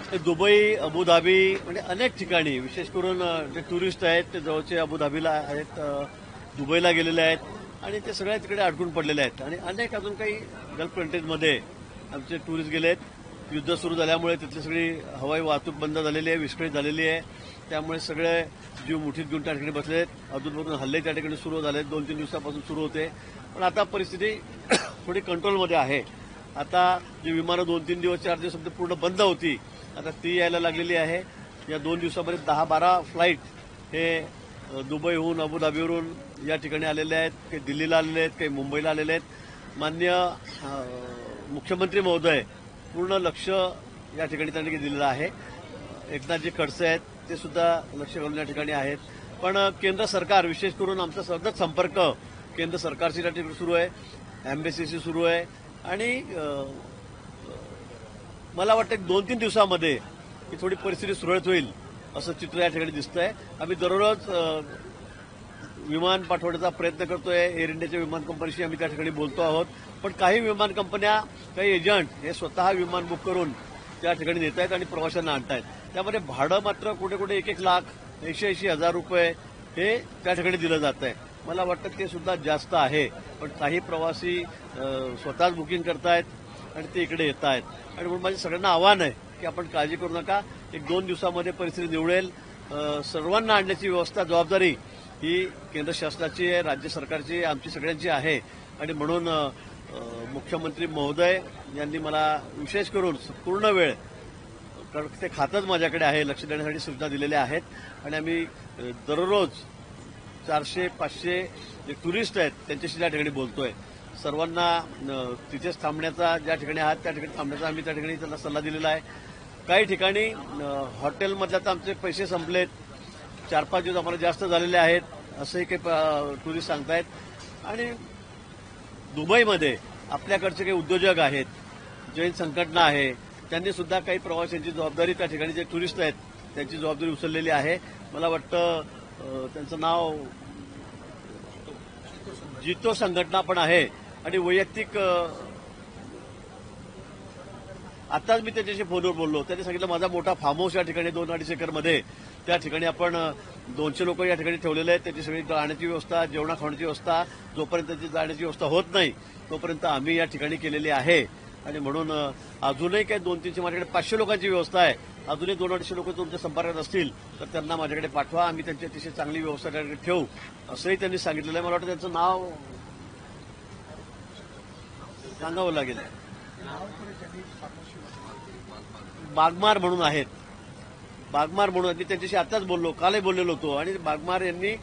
Dubai, Abu Dhabi म्हणजे अनेक ठिकाणी विशेष करून जे टुरिस्ट आहेत ते जवळचे अबुधाबीला आहेत, दुबईला गेलेले आहेत आणि ते सगळ्या तिकडे अडकून पडलेले आहेत आणि अनेक अजून काही गल्फ कंट्रीजमध्ये आमचे टुरिस्ट गेले आहेत. युद्ध सुरू झाल्यामुळे तिथली सगळी हवाई वाहतूक बंद झालेली आहे, विस्कळीत झालेली आहे. त्यामुळे सगळे जीव मुठीत घेऊन त्या ठिकाणी बसले आहेत. अधूनमधून हल्ले त्या ठिकाणी सुरू झाले, 2-3 दिवसापासून सुरू होते. पण आता परिस्थिती थोडी कंट्रोलमध्ये आहे. आता जी विमानं 2-3 दिवस 4 दिवस पूर्ण बंद होती, आता ती यायला लागलेली आहे. या 2 दिवसामध्ये 10-12 फ्लाईट हे दुबईहून, अबुधाबीवरून या ठिकाणी आलेले आहेत. काही दिल्लीला आलेले आहेत, काही मुंबईला आलेले आहेत. माननीय मुख्यमंत्री महोदय पूर्ण लक्ष या ठिकाणी त्यांनी दिलेलं आहे. एकनाथजी खडसे आहेत, ते सुद्धा लक्ष घालून या ठिकाणी आहेत. पण केंद्र सरकार, विशेष करून आमचा सतत संपर्क केंद्र सरकारशी या ठिकाणी सुरू आहे, एम्बेसीशी सुरू आहे आणि मला वाटतं 2-3 दिवसामध्ये ही थोडी परिस्थिती सुरळीत होईल असं चित्र या ठिकाणी दिसतंय. आम्ही दररोज विमान पाठवण्याचा प्रयत्न करतोय. एअर इंडियाच्या विमान कंपनीशी आम्ही त्या ठिकाणी बोलतो आहोत. पण काही विमान कंपन्या, काही एजंट हे स्वतः विमान बुक करून त्या ठिकाणी नेत आहेत आणि प्रवाशांना आणतायत. त्यामध्ये भाडं मात्र कुठे कुठे 1-1 लाख 80-80 हजार रुपये हे त्या ठिकाणी दिलं जात आहे. मला वाटतं ते सुद्धा जास्त आहे. पण काही प्रवासी स्वतःच बुकिंग करतायत आणि ते इकडे येत आहेत. आणि म्हणून माझं सगळ्यांना आव्हान आहे की आपण काळजी करू नका. 1-2 दिवसामध्ये परिस्थिती निवळेल. सर्वांना आणण्याची व्यवस्था, जबाबदारी ही केंद्र शासनाची आहे, राज्य सरकारची आहे, आमची सगळ्यांची आहे. आणि म्हणून मुख्यमंत्री महोदय यांनी मला विशेष करून पूर्ण वेळ, कारण ते खातंच माझ्याकडे आहे, लक्ष देण्यासाठी सूचना दिलेल्या आहेत. आणि आम्ही दररोज 400-500 जे टुरिस्ट आहेत त्यांच्याशी त्या ठिकाणी बोलतोय. सर्वांना तिथेच थांबण्याचा, ज्या ठिकाणी आहात त्या ठिकाणी थांबण्याचा आम्ही त्या ठिकाणी त्यांना सल्ला दिलेला आहे. काही ठिकाणी हॉटेलमधल्या तर आमचे पैसे संपलेत, 4-5 दिवस आम्हाला जास्त झालेले आहेत असंही काही टुरिस्ट सांगतायत. आणि दुबईमध्ये आपल्याकडचे काही उद्योजक आहेत, जैन संघटना आहे, त्यांनी सुद्धा काही प्रवाशांची जबाबदारी, त्या ठिकाणी जे टुरिस्ट आहेत त्यांची जबाबदारी उचललेली आहे. मला वाटतं त्यांचं नाव जितो संघटना पण आहे. आणि वैयक्तिक आताच मी त्याच्याशी फोनवर बोललो. त्यांनी सांगितलं माझा मोठा फार्म हाऊस या ठिकाणी 2-2.5 एकरमध्ये, त्या ठिकाणी आपण 200 लोक या ठिकाणी ठेवलेले आहेत. त्याची सगळी राहण्याची व्यवस्था, जेवणा खाण्याची व्यवस्था, जोपर्यंत त्याची जाण्याची व्यवस्था होत नाही तोपर्यंत आम्ही या ठिकाणी केलेली आहे. आणि म्हणून अजूनही काही 200-300 माझ्याकडे 500 लोकांची व्यवस्था आहे. अजूनही 200-250 लोक तुमच्या संपर्कात असतील तर त्यांना माझ्याकडे पाठवा, आम्ही त्यांची अतिशय चांगली व्यवस्था त्याकडे ठेवू असंही त्यांनी सांगितलेलं आहे. मला वाटतं त्यांचं नाव सांगावं लागेल. बागमार म्हणून आहेत, बागमार म्हणून. मी त्यांच्याशी आताच बोललो, कालही बोललेलो होतो. आणि बागमार यांनी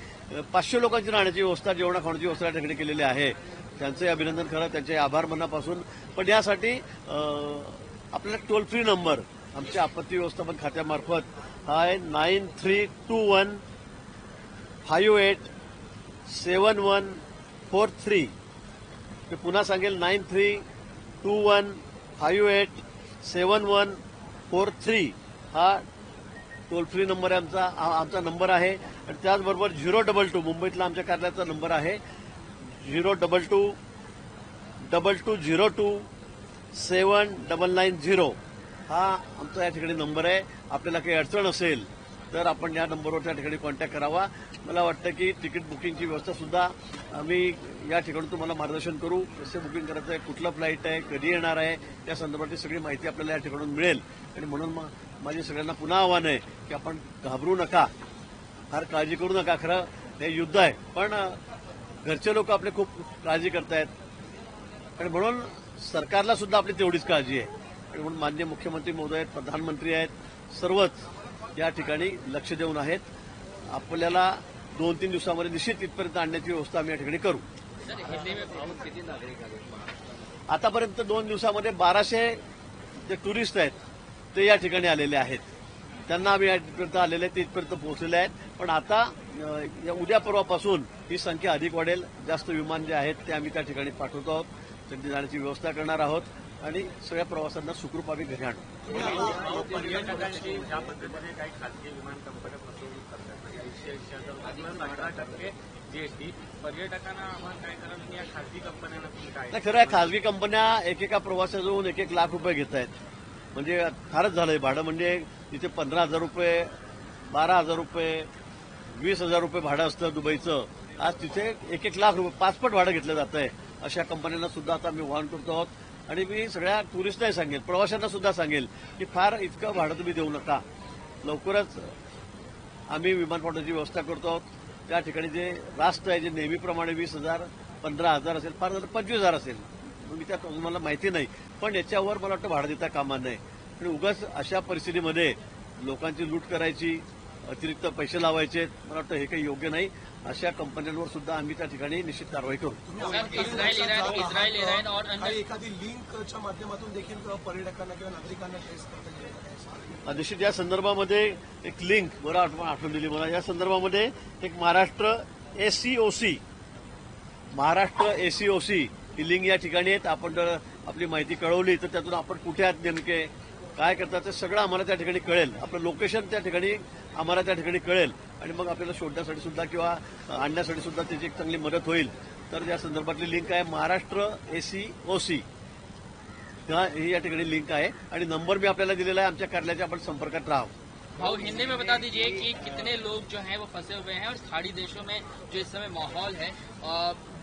500 लोकांची राहण्याची व्यवस्था, जेवणा खाण्याची व्यवस्था या ठिकाणी केलेली आहे. त्यांचंही अभिनंदन करा, त्यांचे आभार मनापासून. पण यासाठी आपल्याला टोल फ्री नंबर आमच्या आपत्ती व्यवस्थापन खात्यामार्फत हा आहे 9321587143. मी पुन्हा सांगेल 9321587143 हा टोल फ्री नंबर आहे आमचा नंबर आहे. आणि त्याचबरोबर 022 मुंबईतला आमच्या कार्यालयाचा नंबर आहे 022-20279990 हा आमचा या ठिकाणी नंबर आहे. आपल्याला काही अडचण असेल तर आपण या नंबरवर त्या ठिकाणी कॉन्टॅक्ट करावा. मला वाटतं की तिकीट बुकिंगची व्यवस्था सुद्धा आम्ही या ठिकाणी तुम्हाला मार्गदर्शन करू. कसं बुकिंग करायचं आहे, कुठलं फ्लाईट आहे, कधी येणार आहे, त्या संदर्भातली सगळी माहिती आपल्याला या ठिकाणून मिळेल. आणि म्हणून माझे सगळ्यांना पुन्हा आव्हान आहे की आपण घाबरू नका, फार काळजी करू नका. खरं हे युद्ध आहे, पण घरचे लोक आपले खूप काळजी करतायत आणि म्हणून सरकारला सुद्धा आपली तेवढीच काळजी आहे. आणि म्हणून माननीय मुख्यमंत्री महोदय आहेत, प्रधानमंत्री आहेत, सर्वच या ठिकाणी लक्ष देऊन आहेत. आपल्याला 2-3 दिवसामध्ये निश्चित तिथपर्यंत आणण्याची व्यवस्था आम्ही या ठिकाणी करू. आतापर्यंत 2 दिवसामध्ये 1200 जे टुरिस्ट आहेत ते या ठिकाणी आलेले आहेत. त्यांना आम्ही यापर्यंत आलेले ते इथपर्यंत पोहोचलेले आहेत. पण आता उद्या परवापासून ही संख्या अधिक वाढेल. जास्त विमान जे आहेत ते आम्ही त्या ठिकाणी पाठवतो आहोत, त्यांची जाण्याची व्यवस्था करणार आहोत आणि सगळ्या प्रवाशांना सुखरूप आम्ही घरी आणू. पर्यटकांची ज्या पद्धतीने काही खासगी विमान कंपन्या फसवणूक करतात, 18% जीएसटी पर्यटकांना आव्हान काय करावं या खासगी कंपन्यांना तुम्ही काय? खरं आहे, खासगी कंपन्या एकेका प्रवाशाजवळून 1-1 लाख रुपये घेत आहेत. म्हणजे फारच झालंय भाडं. म्हणजे इथे 15,000 रुपये, 12,000 रुपये, 20,000 रुपये भाडं असतं दुबईचं. आज तिथे 1-1 लाख रुपये 5 पट भाडं घेतलं जात आहे. अशा कंपन्यांना सुद्धा आता आम्ही वॉर्न करतो आहोत. आणि मी सगळ्या टुरिस्टनाही सांगेल, प्रवाशांना सुद्धा सांगेल की फार इतकं भाडं तुम्ही देऊ नका. लवकरच आम्ही विमानतळाची व्यवस्था करतो आहोत. त्या ठिकाणी जे रास्त आहे, जे नेहमीप्रमाणे 20,000, 15,000 असेल, फार झालं 25,000 असेल. मी त्या मला माहिती नाही, पण याच्यावर मला वाटतं भाडं देता कामा नये. आणि उगाच अशा परिस्थितीमध्ये लोकांची लूट करायची, अतिरिक्त पैसे लावायचे, मला वाटतं हे काही योग्य नाही. अशा कंपन्यांवर सुद्धा आम्ही त्या ठिकाणी निश्चित कारवाई करू. इस्रायल इराण और काही एखादी लिंकच्या माध्यमातून देखील पर्यटकांना किंवा नागरिकांना ट्रेस करता येईल. निश्चित या संदर्भामध्ये एक लिंक बरं आठवण दिली मला. या संदर्भामध्ये एक महाराष्ट्र एसीओसी ही लिंक या ठिकाणी आहेत. आपण जर आपली माहिती कळवली तर त्यातून आपण कुठे आहात, नेमके काय करतात ते सगळं आम्हाला त्या ठिकाणी कळेल. आपलं लोकेशन त्या ठिकाणी आम्हाला त्या ठिकाणी कळेल आणि मग आपल्याला शोधण्यासाठी सुद्धा किंवा आणण्यासाठी सुद्धा त्याची एक चांगली मदत होईल. तर या संदर्भातली लिंक आहे महाराष्ट्र एसीओसी, ही या ठिकाणी लिंक आहे. आणि नंबर मी आपल्याला दिलेला आहे. आमच्या कार्यालयाच्या आपण संपर्कात राहा. भाऊ हिंदी में बता दीजिए कि कितने लोग जो हैं वो फंसे हुए हैं और खाड़ी देशों में जो इस समय माहौल है,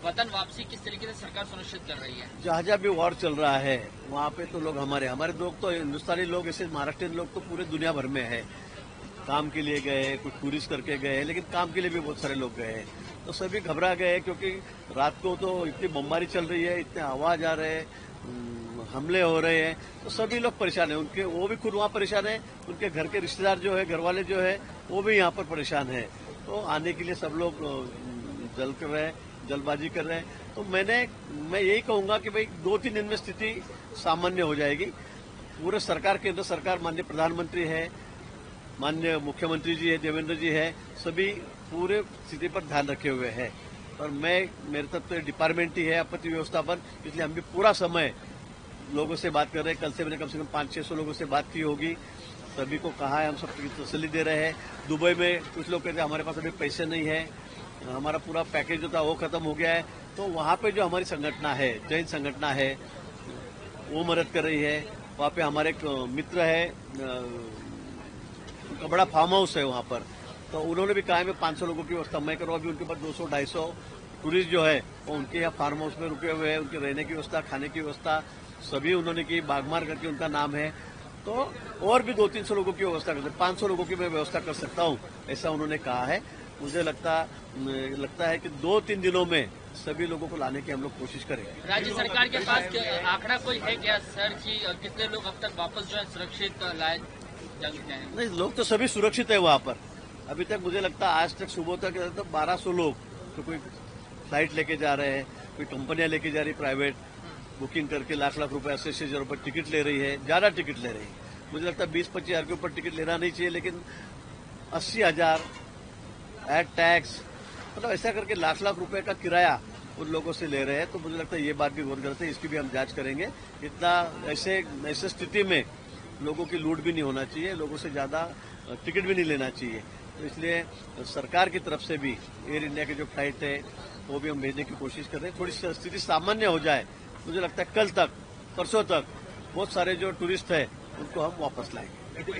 वतन वापसी किस तरीके से सरकार सुनिश्चित कर रही है? जहां जहां भी वॉर चल रहा है वहां पे तो लोग हमारे लोग तो हिंदुस्तानी लोग, ऐसे महाराष्ट्रीयन लोग तो पूरे दुनिया भर में है. काम के लिए गए, कुछ टूरिस्ट करके गए, लेकिन काम के लिए भी बहुत सारे लोग गए. तो सभी घबरा गए क्योंकि रात को तो इतनी बमबारी चल रही है, इतने आवाज आ रहे हैं, हमले हो रहे हैं. तो सभी लोग परेशान हैं. उनके वो भी खुद वहां परेशान है, उनके घर के रिश्तेदार जो है, घर वाले जो है, वो भी यहाँ पर परेशान है. तो आने के लिए सब लोग जल्दबाजी कर रहे हैं. तो मैं यही कहूंगा कि भाई 2-3 दिन में स्थिति सामान्य हो जाएगी. पूरे सरकार, केंद्र सरकार, माननीय प्रधानमंत्री है, माननीय मुख्यमंत्री जी है, देवेंद्र जी है, सभी पूरे स्थिति पर ध्यान रखे हुए हैं. और मेरे तक तो डिपार्टमेंट ही है आपत्ति व्यवस्थापन, इसलिए हम भी पूरा समय लोगों से बात कर रहे हैं. कल से मैंने कम से कम 500-600 लोगों से बात की होगी. सभी को कहा है, हम सबकी तसल्ली दे रहे हैं. दुबई में कुछ लोग कहते हैं हमारे पास अभी पैसे नहीं है, हमारा पूरा पैकेज जो था वो खत्म हो गया है. तो वहां पे जो हमारी संगठना है, जैन संगठना है, वो मदद कर रही है. वहां पे हमारे एक मित्र है, उनका बड़ा फार्म हाउस है वहां पर. तो उन्होंने भी कहा है मैं 500 लोगों की व्यवस्था मैं करूँ. अभी उनके पास 200-250 टूरिस्ट जो है वो उनके यहाँ फार्म हाउस में रुके हुए हैं. उनके रहने की व्यवस्था, खाने की व्यवस्था सभी उन्होंने की. बागमार करके उनका नाम है. तो और भी 200-300 लोगों की व्यवस्था करते, 500 लोगों की मैं व्यवस्था कर सकता हूँ, ऐसा उन्होंने कहा है. मुझे लगता है कि 2-3 दिनों में सभी लोगों को लाने की हम लोग कोशिश करेंगे. राज्य सरकार के पास आंकड़ा कोई है क्या सर कि कितने लोग अब तक वापस जो है सुरक्षित लाए जा चुके हैं? नहीं, लोग तो सभी सुरक्षित है वहां पर. अभी तक मुझे लगता है आज तक सुबह तक 1200 लोग, तो कोई फ्लाइट लेके जा रहे हैं, कोई कंपनियां लेके जा रही प्राइवेट, बुकिंग करके लाख रुपए, 80,000 रुपए टिकट ले रही है. ज्यादा टिकट ले रही है. मुझे लगता है 20-25 हजार के ऊपर टिकट लेना नहीं चाहिए, लेकिन 80,000 एड टैक्स, मतलब ऐसा करके लाख रुपए का किराया उन लोगों से ले रहे हैं. तो मुझे लगता है ये बात भी गौर करते हैं, इसकी भी हम जांच करेंगे. इतना ऐसे स्थिति में लोगों की लूट भी नहीं होना चाहिए, लोगों से ज्यादा टिकट भी नहीं लेना चाहिए. तो इसलिए सरकार की तरफ से भी एयर इंडिया की जो फ्लाइट है वो भी हम भेजने की कोशिश कर रहे हैं. थोड़ी स्थिति सामान्य हो जाए, मुझे लगता है कल तक, परसों तक बहुत सारे जो टूरिस्ट है उनको हम वापस लाएंगे. कोई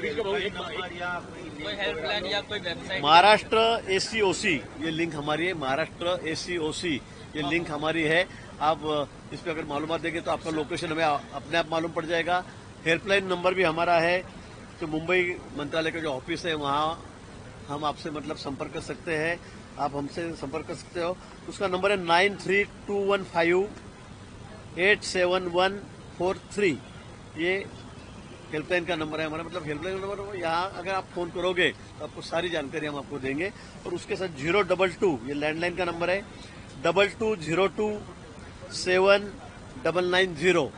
हेल्पलाइन या कोई वेबसाइट? महाराष्ट्र एसीओसी ये लिंक हमारी है. महाराष्ट्र एसीओसी ये लिंक हमारी है. आप इस पर अगर मालूमात देंगे तो आपका लोकेशन हमें अपने आप मालूम पड़ जाएगा. हेल्पलाइन नंबर भी हमारा है. तो मुंबई मंत्रालय का जो ऑफिस है वहां हम आपसे मतलब संपर्क कर सकते हैं. आप हमसे संपर्क कर सकते हो. उसका नंबर है 9321587143. ये हेल्पलाइन का नंबर है हमारा. मतलब हेल्पलाइन नंबर यहाँ अगर आप फोन करोगे तो आपको सारी जानकारी हम आपको देंगे. और उसके साथ 022 ये लैंडलाइन का नंबर है, 22027990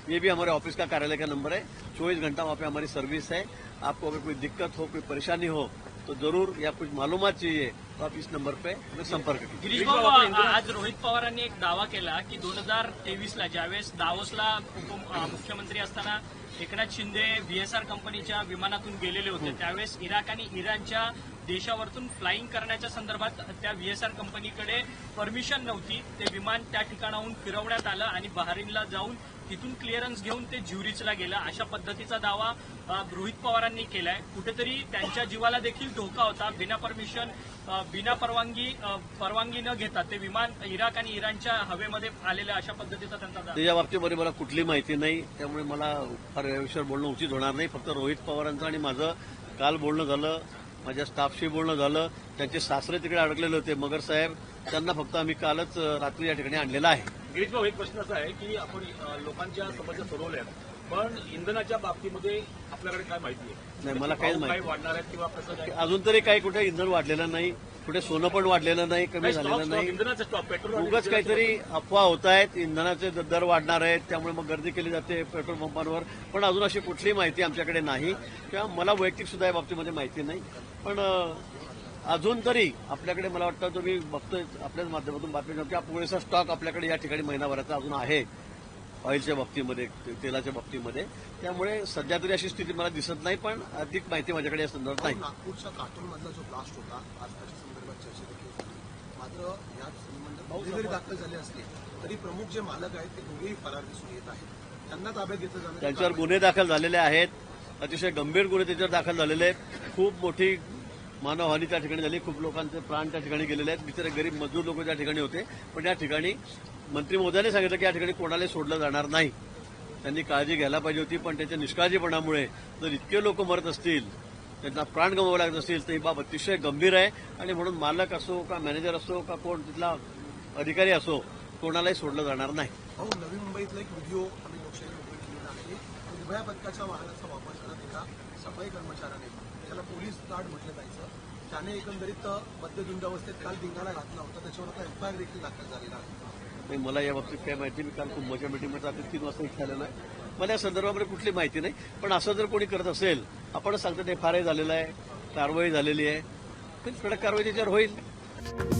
ये भी हमारे ऑफिस का कार्यालय का नंबर है. 24 घंटा वहाँ पे हमारी सर्विस है. आपको अगर कोई दिक्कत हो, कोई परेशानी हो तो जरूर, या कुछ मालूमात चाहिए तो आप इस नंबर पे हमें संपर्क कीजिए. गिरीश भाऊ, आज रोहित पवारांनी एक दावा केला की 2023ला ज्यावेळेस दावोसला मुख्यमंत्री असताना एकनाथ शिंदे VSR कंपनीच्या विमानातून गेलेले होते, त्यावेळेस इराक आणि इराणच्या देशावरतून फ्लाईंग करण्याच्या संदर्भात त्या व्हीएसआर कंपनीकडे परमिशन नव्हती. ते विमान त्या ठिकाणाहून फिरवण्यात आलं आणि बहारीनला जाऊन तिथून क्लिअरन्स घेऊन ते ज्युरिचला गेलं, अशा पद्धतीचा दावा रोहित पवारांनी केलाय. कुठेतरी त्यांच्या जीवाला देखील धोका होता. बिना परवानगी न घेता ते विमान इराक आणि इराणच्या हवेमध्ये आलेलं, अशा पद्धतीचा त्यांचा दावा. त्याच्या बाबतीमध्ये मला कुठली माहिती नाही, त्यामुळे मला फार या विषयावर बोलणं उचित होणार नाही. फक्त रोहित पवारांचं आणि माझं काल बोलणं झालं, माझ्या स्टाफशी बोलणं झालं. त्यांचे सासरे तिकडे अडकलेले होते मगर साहेब, त्यांना फक्त आम्ही कालच रात्री या ठिकाणी आणलेलं आहे. गिरीश भाऊ, एक प्रश्न असा आहे की आपण लोकांच्या समस्या सोडवल्या, पण इंधनाच्या बाबतीमध्ये आपल्याकडे काय माहिती आहे? नाही, मला काहीच माहिती काही वाढणार आहेत किंवा कसं काय? अजून तरी काही कुठे इंधन वाढलेलं नाही, कुठे सोनं पण वाढलेलं नाही, कमी झालेलं नाही. इंधनाचा स्टॉक, पेट्रोल आणि उगाच काहीतरी अफवा होत आहेत, इंधनाचे दर वाढणार आहेत, त्यामुळे मग गर्दी केली जाते पेट्रोल पंपांवर. पण अजून अशी कुठली माहिती आमच्याकडे नाही किंवा मला वैयक्तिक सुद्धा या बाबतीमध्ये माहिती नाही. पण अजून तरी आपल्याकडे मला वाटतं तुम्ही बघतोय आपल्याच माध्यमातून बातमी की पुरेसा स्टॉक आपल्याकडे या ठिकाणी महिनाभराचा अजून आहे ऑइलच्या बाबतीमध्ये, तेलाच्या बाबतीमध्ये. त्यामुळे सध्या तरी अशी स्थिती मला दिसत नाही, पण अधिक माहिती माझ्याकडे या संदर्भात नाही. नागपूरच्या काटोलमधला जो ब्लास्ट होता आज त्याच्या संदर्भात चर्चा देखील होती. मात्र या संबंधात जरी दाखल झाले असले तरी प्रमुख जे मालक आहेत ते दोघेही फरार दिसून येत आहेत. त्यांना ताब्यात घेतलं जाणार. त्यांच्यावर गुन्हे दाखल झालेले आहेत, अतिशय गंभीर गुन्हे त्याच्यावर दाखल झालेले आहेत. खूप मोठी मानवहानी त्या ठिकाणी झाली, खूप लोकांचे प्राण त्या ठिकाणी गेलेले आहेत. बिचारे गरीब मजदूर लोक त्या ठिकाणी होते. पण या ठिकाणी मंत्री महोदयाने सांगितलं की या ठिकाणी कोणालाही सोडलं जाणार नाही. त्यांनी काळजी घ्यायला पाहिजे होती, पण त्याच्या निष्काळजीपणामुळे जर इतके लोक मरत असतील, त्यांना प्राण गमवावे लागत असतील, तर ही बाब अतिशय गंभीर आहे. आणि म्हणून मालक असो का मॅनेजर असो का कोण तिथला अधिकारी असो, कोणालाही सोडलं जाणार नाही. भाऊ, नवी मुंबईतला एक व्हिडिओ आम्ही लोकशाही मोबाईल केलेला आहे. निर्भया पथकाच्या वाहनाचा वापर करत एका सफाई कर्मचाऱ्याने, ज्याला पोलीस गार्ड म्हटलं जायचं, त्याने एकंदरीत मद्यधुंद अवस्थेत काल धिंगाणा घातला होता. त्याच्यावर आता एफआयआर देखील दाखल झालेला आहे. नाही, मला या बाबतीत काय माहिती. मी काल कुंभच्या मीटिंगमध्ये रात्री 3 वाजता इथे आलेलो आहे. मला या संदर्भामध्ये कुठली माहिती नाही. पण असं जर कोणी करत असेल, आपण सांगतो एफआयआर झालेला आहे, कारवाई झालेली आहे, तर कडक कारवाई त्याच्यावर होईल.